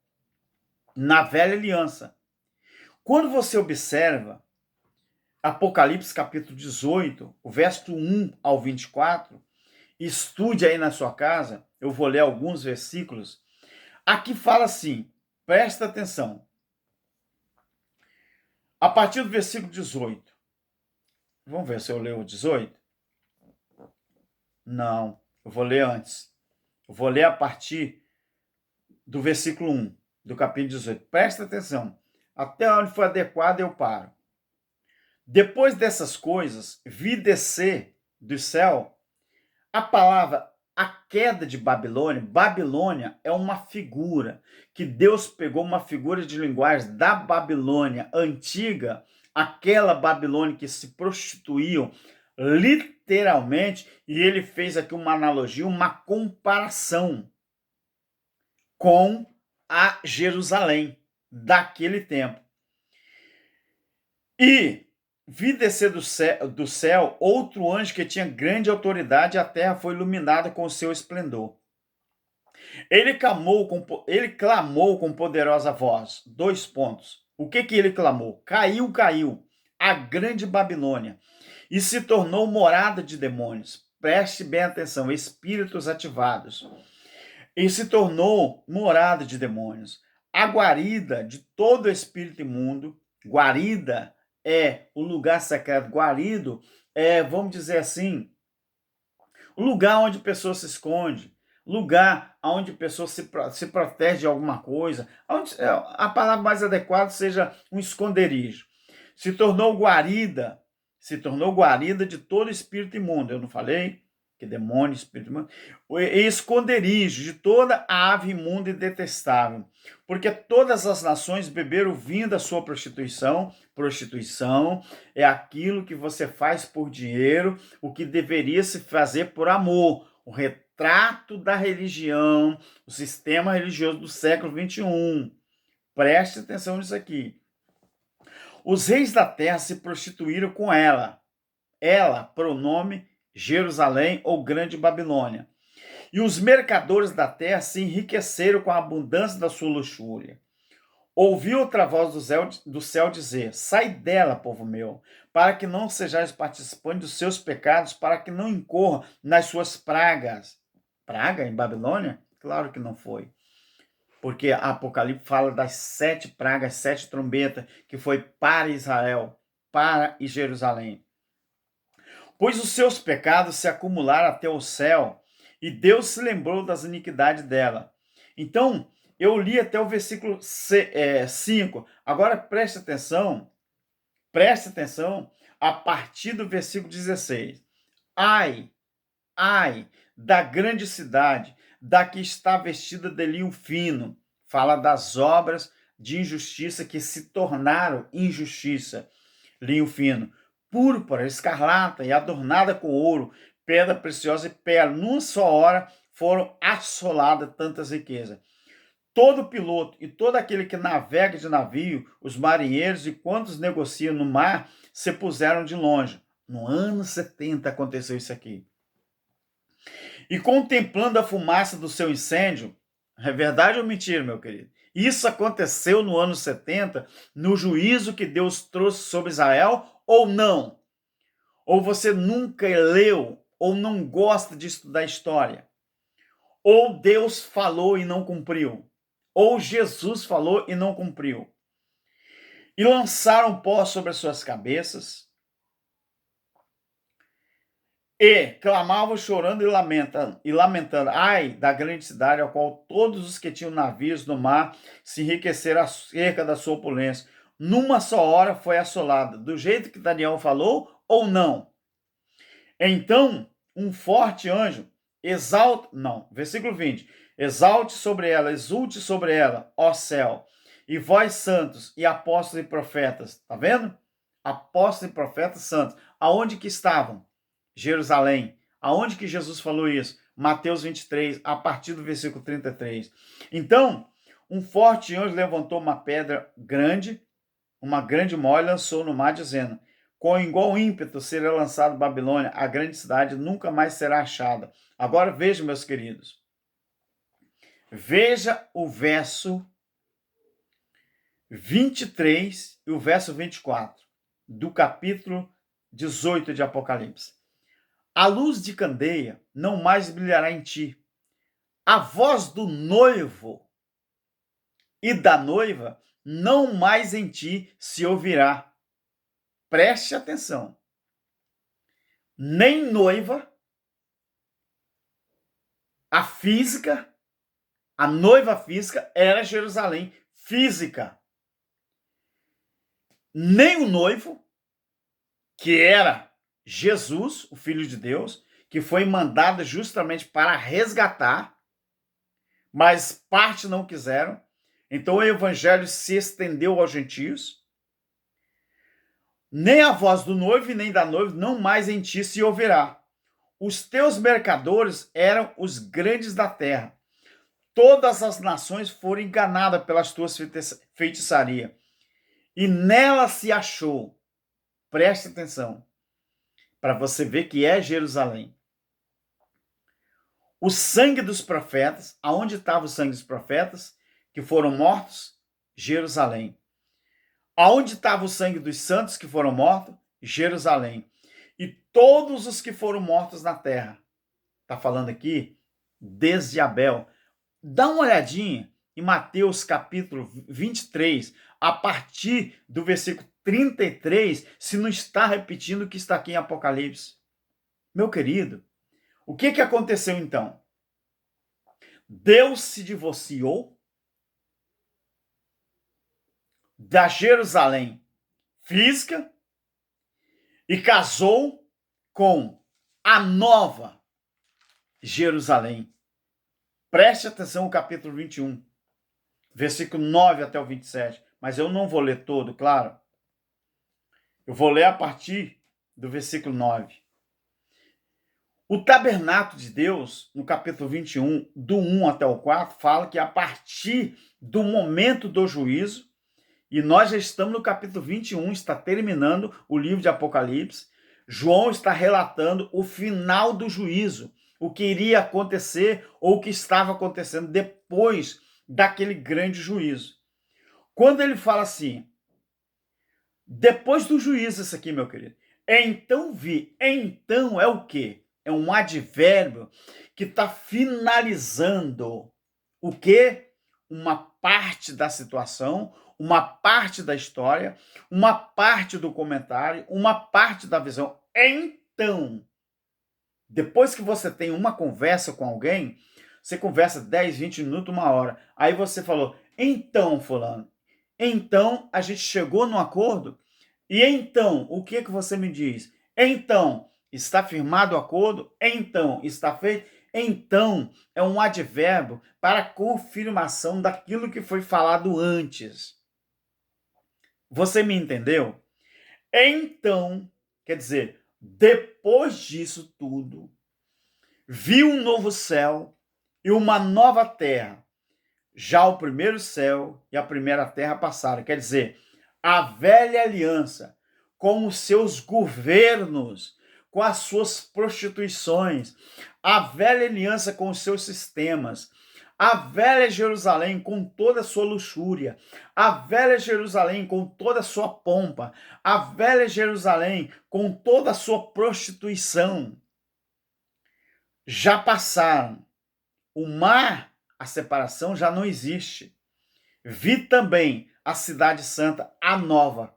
na velha aliança. Quando você observa Apocalipse capítulo 18, o verso 1 ao 24, estude aí na sua casa, eu vou ler alguns versículos. Aqui fala assim, presta atenção. A partir do versículo 18. Vamos ver se eu leio o 18? Não, eu vou ler antes. Eu vou ler a partir do versículo 1, do capítulo 18. Presta atenção. Até onde for adequado eu paro. Depois dessas coisas, vi descer do céu a palavra a queda de Babilônia. Babilônia é uma figura que Deus pegou, uma figura de linguagem da Babilônia antiga, aquela Babilônia que se prostituíam literalmente, e ele fez aqui uma analogia, uma comparação com a Jerusalém daquele tempo. E vi descer do céu outro anjo que tinha grande autoridade, e a terra foi iluminada com o seu esplendor. Ele clamou com poderosa voz. 2 pontos. O que ele clamou? Caiu a grande Babilônia e se tornou morada de demônios. Preste bem atenção, espíritos ativados. E se tornou morada de demônios. A guarida de todo espírito imundo, guarida é o lugar secreto, guarido é, vamos dizer assim, o lugar onde a pessoa se esconde, lugar onde a pessoa se protege de alguma coisa, onde a palavra mais adequada seja um esconderijo. Se tornou guarida de todo espírito imundo, eu não falei? que demônio, espírito imundo, e esconderijo de toda a ave imunda e detestável, porque todas as nações beberam o vinho da sua prostituição. Prostituição é aquilo que você faz por dinheiro, o que deveria se fazer por amor. O retrato da religião, o sistema religioso do século XXI. Preste atenção nisso aqui. Os reis da terra se prostituíram com ela. Ela, pronome Jerusalém ou Grande Babilônia. E os mercadores da terra se enriqueceram com a abundância da sua luxúria. Ouvi outra voz do céu dizer: sai dela, povo meu, para que não sejais participantes dos seus pecados, para que não incorra nas suas pragas. Praga em Babilônia? Claro que não foi. Porque Apocalipse fala das 7 pragas, 7 trombetas, que foi para Israel, para Jerusalém. Pois os seus pecados se acumularam até o céu, e Deus se lembrou das iniquidades dela. Então, eu li até o versículo 5. Agora preste atenção a partir do versículo 16. Ai da grande cidade, da que está vestida de linho fino. Fala das obras de injustiça que se tornaram injustiça. Linho fino, púrpura, escarlata e adornada com ouro, pedra preciosa e perla. Numa só hora foram assoladas tantas riquezas. Todo piloto e todo aquele que navega de navio, os marinheiros e quantos negociam no mar, se puseram de longe. No ano 70 aconteceu isso aqui. E contemplando a fumaça do seu incêndio, é verdade ou mentira, meu querido? Isso aconteceu no ano 70, no juízo que Deus trouxe sobre Israel, ou não? Ou você nunca leu, ou não gosta de estudar história? Ou Deus falou e não cumpriu? Ou Jesus falou e não cumpriu? E lançaram pó sobre as suas cabeças, e clamavam chorando e lamentando, ai da grande cidade, ao qual todos os que tinham navios no mar se enriqueceram acerca da sua opulência. Numa só hora foi assolada, do jeito que Daniel falou ou não? Então, um forte anjo versículo 20, exalte sobre ela, exulte sobre ela, ó céu, e vós santos e apóstolos e profetas, tá vendo? Apóstolos e profetas santos, aonde que estavam? Jerusalém. Aonde que Jesus falou isso? Mateus 23, a partir do versículo 33. Então, um forte anjo levantou uma pedra grande, uma grande mole, lançou no mar, dizendo: com igual ímpeto será lançado Babilônia, a grande cidade nunca mais será achada. Agora veja, meus queridos. Veja o verso 23 e o verso 24 do capítulo 18 de Apocalipse. A luz de candeia não mais brilhará em ti. A voz do noivo e da noiva não mais em ti se ouvirá. Preste atenção. Nem noiva, a física, a noiva física era Jerusalém física. Nem o noivo, que era Jesus, o Filho de Deus, que foi mandado justamente para resgatar, mas parte não quiseram. Então o evangelho se estendeu aos gentios. Nem a voz do noivo e nem da noiva não mais em ti se ouvirá. Os teus mercadores eram os grandes da terra. Todas as nações foram enganadas pelas tuas feitiçarias. E nela se achou, preste atenção, para você ver que é Jerusalém, o sangue dos profetas. Aonde estava o sangue dos profetas que foram mortos? Jerusalém. Aonde estava o sangue dos santos que foram mortos? Jerusalém. E todos os que foram mortos na terra. Está falando aqui desde Abel. Dá uma olhadinha em Mateus capítulo 23, a partir do versículo 33, se não está repetindo o que está aqui em Apocalipse. Meu querido, o que aconteceu então? Deus se divorciou da Jerusalém física e casou com a nova Jerusalém. Preste atenção no capítulo 21, versículo 9 até o 27. Mas eu não vou ler todo, claro. Eu vou ler a partir do versículo 9. O tabernáculo de Deus, no capítulo 21, do 1 até o 4, fala que a partir do momento do juízo, e nós já estamos no capítulo 21, está terminando o livro de Apocalipse, João está relatando o final do juízo, o que iria acontecer ou o que estava acontecendo depois daquele grande juízo. Quando ele fala assim, depois do juízo, isso aqui, meu querido, então vi, então é o quê? É um advérbio que está finalizando o quê? Uma parte da situação, uma parte da história, uma parte do comentário, uma parte da visão. Então, depois que você tem uma conversa com alguém, você conversa 10, 20 minutos, 1 hora. Aí você falou, então, fulano, então a gente chegou num acordo? E então, o que você me diz? Então, está firmado o acordo? Então, está feito? Então, é um advérbio para confirmação daquilo que foi falado antes. Você me entendeu? Então, quer dizer, depois disso tudo, vi um novo céu e uma nova terra. Já o primeiro céu e a primeira terra passaram. Quer dizer, a velha aliança, com os seus governos, com as suas prostituições, a velha aliança com os seus sistemas, a velha Jerusalém com toda a sua luxúria, a velha Jerusalém com toda a sua pompa, a velha Jerusalém com toda a sua prostituição, já passaram. O mar, a separação já não existe. Vi também a cidade santa, a nova.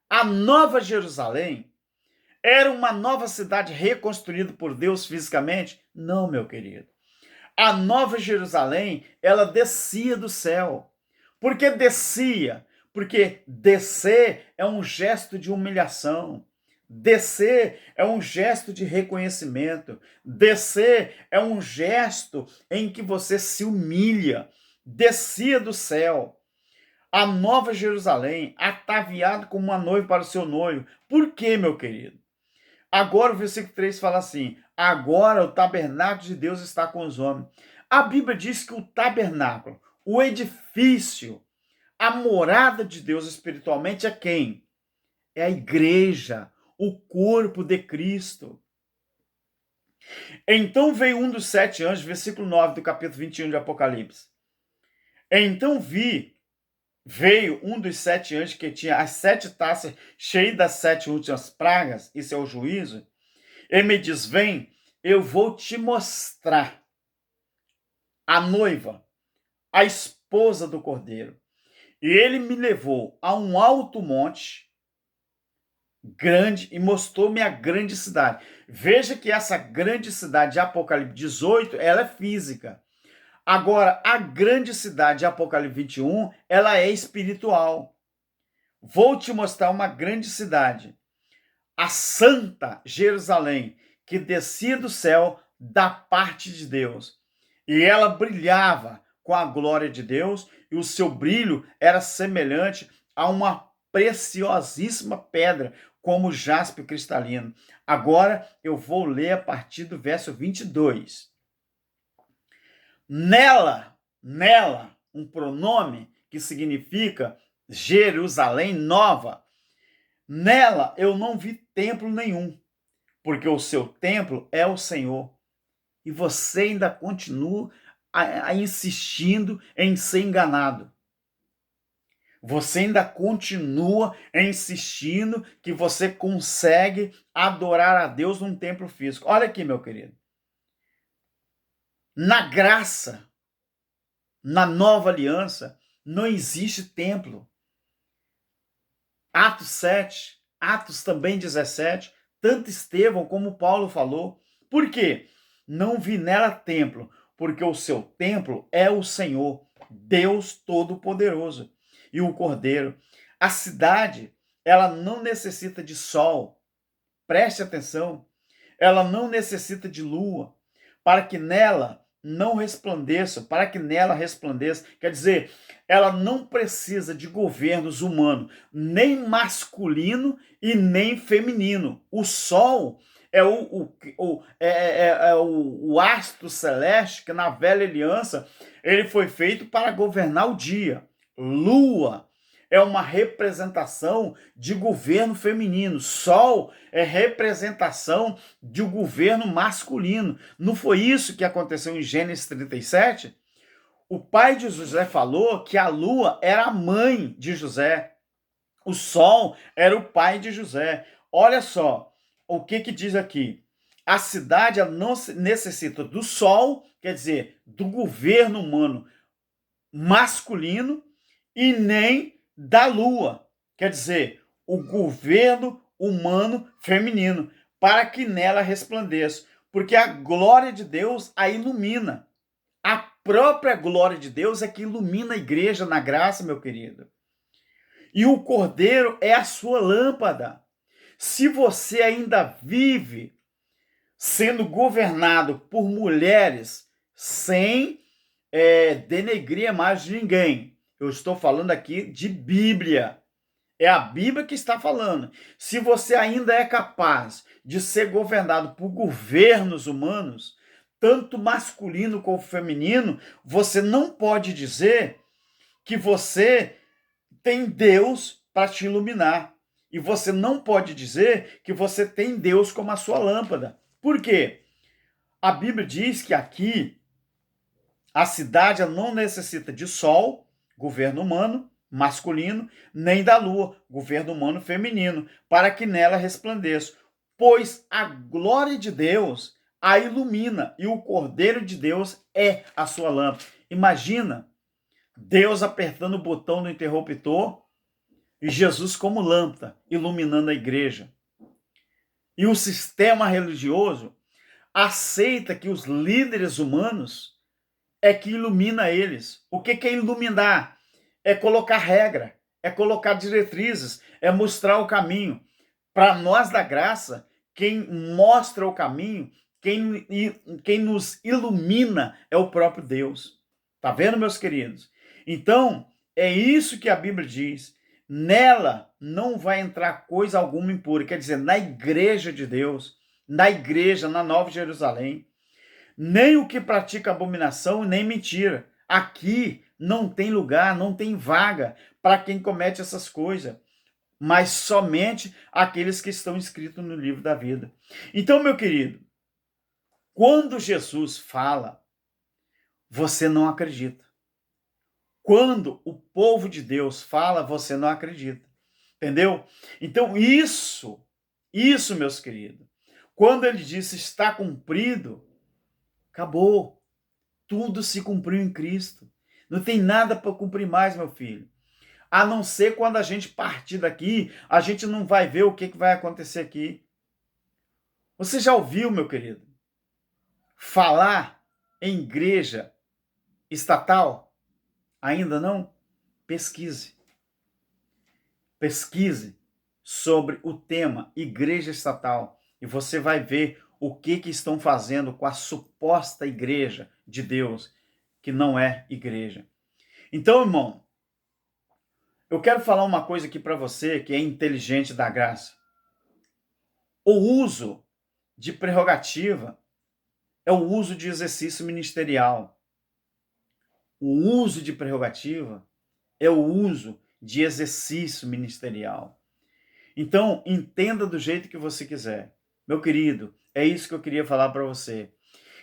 A nova Jerusalém era uma nova cidade reconstruída por Deus fisicamente? Não, meu querido. A nova Jerusalém, ela descia do céu. Por que descia? Porque descer é um gesto de humilhação. Descer é um gesto de reconhecimento. Descer é um gesto em que você se humilha. Descia do céu. A nova Jerusalém, ataviado como uma noiva para o seu noivo. Por quê, meu querido? Agora o versículo 3 fala assim, agora o tabernáculo de Deus está com os homens. A Bíblia diz que o tabernáculo, o edifício, a morada de Deus espiritualmente é quem? É a igreja, o corpo de Cristo. Então veio um dos 7 anjos, versículo 9 do capítulo 21 de Apocalipse. Então veio um dos 7 anjos que tinha as 7 taças cheias das 7 últimas pragas, isso é o juízo. Ele me diz, vem, eu vou te mostrar a noiva, a esposa do cordeiro. E ele me levou a um alto monte grande e mostrou-me a grande cidade. Veja que essa grande cidade de Apocalipse 18, ela é física. Agora, a grande cidade de Apocalipse 21, ela é espiritual. Vou te mostrar uma grande cidade, a Santa Jerusalém, que descia do céu da parte de Deus. E ela brilhava com a glória de Deus, e o seu brilho era semelhante a uma preciosíssima pedra, como jaspe cristalino. Agora eu vou ler a partir do verso 22. Nela, um pronome que significa Jerusalém nova, nela eu não vi templo nenhum, porque o seu templo é o Senhor. E você ainda continua insistindo em ser enganado. Você ainda continua insistindo que você consegue adorar a Deus num templo físico. Olha aqui, meu querido. Na graça, na nova aliança, não existe templo. Atos 7, Atos também 17, tanto Estevão como Paulo falou. Por quê? Não vi nela templo, porque o seu templo é o Senhor, Deus Todo-Poderoso, e o Cordeiro. A cidade, ela não necessita de sol. Preste atenção. Ela não necessita de lua, para que nela não resplandeça, para que nela resplandeça. Quer dizer, ela não precisa de governos humanos, nem masculino e nem feminino. O Sol é o astro celeste que na velha aliança ele foi feito para governar o dia. Lua é uma representação de governo feminino. Sol é representação de um governo masculino. Não foi isso que aconteceu em Gênesis 37? O pai de José falou que a lua era a mãe de José. O sol era o pai de José. Olha só o que diz aqui. A cidade ela não necessita do sol, quer dizer, do governo humano masculino, e nem da lua, quer dizer, o governo humano feminino, para que nela resplandeça, porque a glória de Deus a ilumina. A própria glória de Deus é que ilumina a igreja na graça, meu querido. E o Cordeiro é a sua lâmpada. Se você ainda vive sendo governado por mulheres sem denegrir a imagem de ninguém, eu estou falando aqui de Bíblia. É a Bíblia que está falando. Se você ainda é capaz de ser governado por governos humanos, tanto masculino como feminino, você não pode dizer que você tem Deus para te iluminar. E você não pode dizer que você tem Deus como a sua lâmpada. Por quê? A Bíblia diz que aqui a cidade não necessita de sol, governo humano, masculino, nem da lua, governo humano feminino, para que nela resplandeça. Pois a glória de Deus a ilumina e o Cordeiro de Deus é a sua lâmpada. Imagina Deus apertando o botão do interruptor e Jesus como lâmpada, iluminando a igreja. E o sistema religioso aceita que os líderes humanos é que ilumina eles. O que é iluminar? É colocar regra, é colocar diretrizes, é mostrar o caminho. Para nós da graça, quem mostra o caminho, quem nos ilumina é o próprio Deus. Tá vendo, meus queridos? Então, é isso que a Bíblia diz. Nela não vai entrar coisa alguma impura. Quer dizer, na igreja de Deus, na igreja, na Nova Jerusalém, nem o que pratica abominação, nem mentira. Aqui não tem lugar, não tem vaga para quem comete essas coisas, mas somente aqueles que estão escritos no livro da vida. Então, meu querido, quando Jesus fala, você não acredita. Quando o povo de Deus fala, você não acredita. Entendeu? Então, isso, meus queridos, quando ele disse está cumprido, acabou. Tudo se cumpriu em Cristo. Não tem nada para cumprir mais, meu filho. A não ser quando a gente partir daqui, a gente não vai ver o que vai acontecer aqui. Você já ouviu, meu querido, falar em igreja estatal? Ainda não? Pesquise. Pesquise sobre o tema igreja estatal e você vai ver o que estão fazendo com a suposta igreja de Deus, que não é igreja. Então, irmão, eu quero falar uma coisa aqui para você que é inteligente da graça. O uso de prerrogativa é o uso de exercício ministerial. O uso de prerrogativa é o uso de exercício ministerial. Então, entenda do jeito que você quiser. Meu querido, é isso que eu queria falar para você.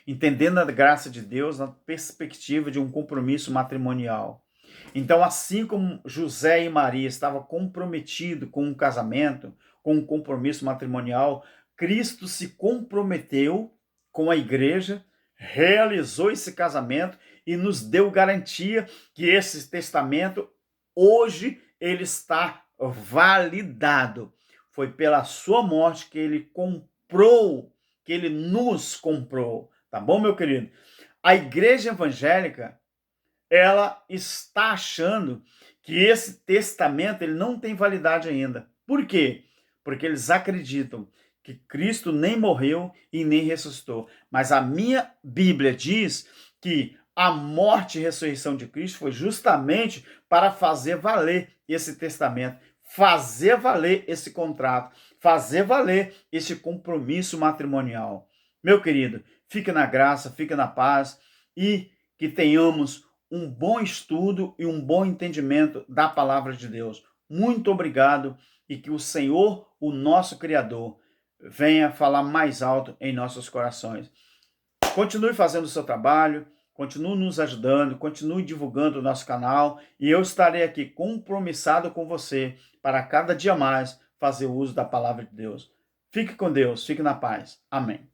Entendendo a graça de Deus na perspectiva de um compromisso matrimonial. Então, assim como José e Maria estavam comprometidos com um casamento, com um compromisso matrimonial, Cristo se comprometeu com a igreja, realizou esse casamento e nos deu garantia que esse testamento, hoje, ele está validado. Foi pela sua morte que ele comprou, que ele nos comprou. Tá bom, meu querido? A igreja evangélica, ela está achando que esse testamento ele não tem validade ainda. Por quê? Porque eles acreditam que Cristo nem morreu e nem ressuscitou. Mas a minha Bíblia diz que a morte e ressurreição de Cristo foi justamente para fazer valer esse testamento, fazer valer esse contrato, fazer valer esse compromisso matrimonial. Meu querido, fique na graça, fique na paz e que tenhamos um bom estudo e um bom entendimento da palavra de Deus. Muito obrigado e que o Senhor, o nosso Criador, venha falar mais alto em nossos corações. Continue fazendo o seu trabalho, continue nos ajudando, continue divulgando o nosso canal e eu estarei aqui compromissado com você para cada dia mais fazer uso da palavra de Deus. Fique com Deus, fique na paz. Amém.